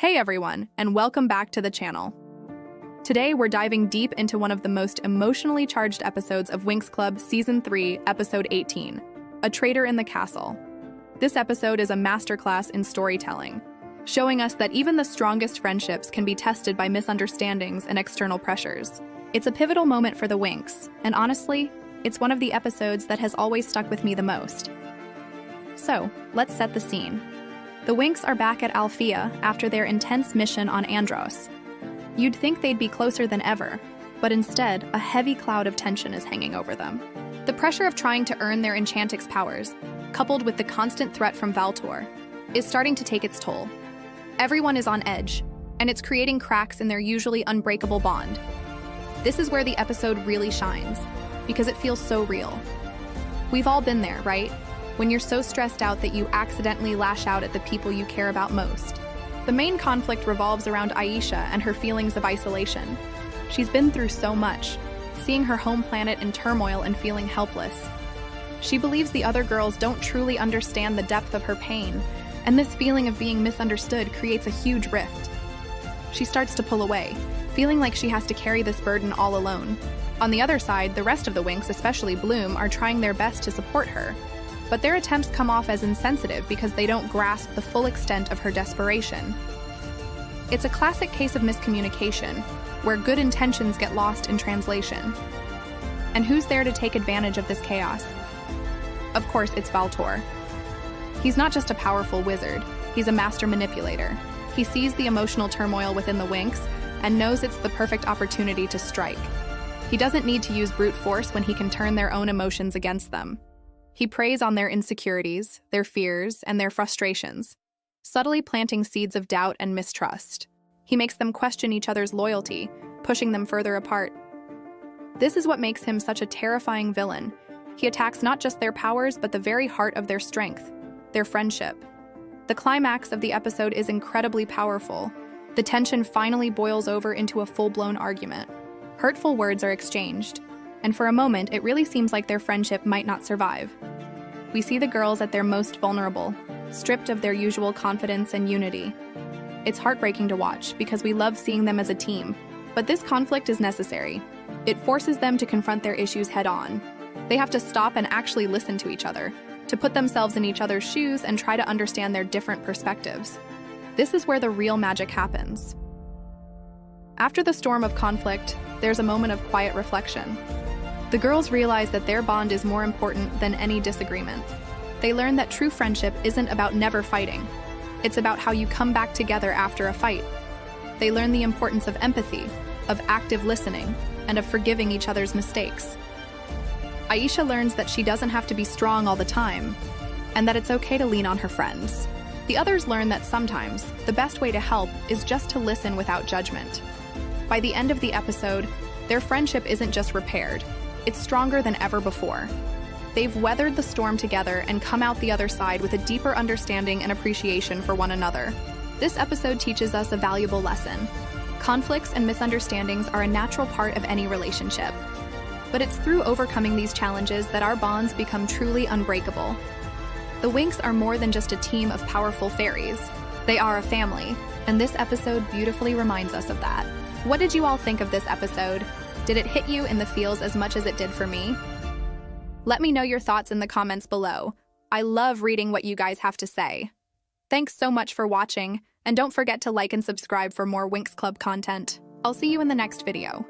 Hey everyone, and welcome back to the channel. Today we're diving deep into one of the most emotionally charged episodes of Winx Club Season 3, Episode 18, A Traitor in the Castle. This episode is a masterclass in storytelling, showing us that even the strongest friendships can be tested by misunderstandings and external pressures. It's a pivotal moment for the Winx, and honestly, it's one of the episodes that has always stuck with me the most. So, let's set the scene. The Winx are back at Alfea after their intense mission on Andros. You'd think they'd be closer than ever, but instead, a heavy cloud of tension is hanging over them. The pressure of trying to earn their Enchantix powers, coupled with the constant threat from Valtor, is starting to take its toll. Everyone is on edge, and it's creating cracks in their usually unbreakable bond. This is where the episode really shines, because it feels so real. We've all been there, right? When you're so stressed out that you accidentally lash out at the people you care about most. The main conflict revolves around Aisha and her feelings of isolation. She's been through so much, seeing her home planet in turmoil and feeling helpless. She believes the other girls don't truly understand the depth of her pain, and this feeling of being misunderstood creates a huge rift. She starts to pull away, feeling like she has to carry this burden all alone. On the other side, the rest of the Winx, especially Bloom, are trying their best to support her. But their attempts come off as insensitive because they don't grasp the full extent of her desperation. It's a classic case of miscommunication, where good intentions get lost in translation. And who's there to take advantage of this chaos? Of course, it's Valtor. He's not just a powerful wizard, he's a master manipulator. He sees the emotional turmoil within the Winx and knows it's the perfect opportunity to strike. He doesn't need to use brute force when he can turn their own emotions against them. He preys on their insecurities, their fears, and their frustrations, subtly planting seeds of doubt and mistrust. He makes them question each other's loyalty, pushing them further apart. This is what makes him such a terrifying villain. He attacks not just their powers, but the very heart of their strength, their friendship. The climax of the episode is incredibly powerful. The tension finally boils over into a full-blown argument. Hurtful words are exchanged, and for a moment, it really seems like their friendship might not survive. We see the girls at their most vulnerable, stripped of their usual confidence and unity. It's heartbreaking to watch because we love seeing them as a team, but this conflict is necessary. It forces them to confront their issues head-on. They have to stop and actually listen to each other, to put themselves in each other's shoes and try to understand their different perspectives. This is where the real magic happens. After the storm of conflict, there's a moment of quiet reflection. The girls realize that their bond is more important than any disagreement. They learn that true friendship isn't about never fighting. It's about how you come back together after a fight. They learn the importance of empathy, of active listening, and of forgiving each other's mistakes. Aisha learns that she doesn't have to be strong all the time, and that it's okay to lean on her friends. The others learn that sometimes the best way to help is just to listen without judgment. By the end of the episode, their friendship isn't just repaired. It's stronger than ever before. They've weathered the storm together and come out the other side with a deeper understanding and appreciation for one another. This episode teaches us a valuable lesson. Conflicts and misunderstandings are a natural part of any relationship. But it's through overcoming these challenges that our bonds become truly unbreakable. The Winx are more than just a team of powerful fairies. They are a family, and this episode beautifully reminds us of that. What did you all think of this episode? Did it hit you in the feels as much as it did for me? Let me know your thoughts in the comments below. I love reading what you guys have to say. Thanks so much for watching, and don't forget to like and subscribe for more Winx Club content. I'll see you in the next video.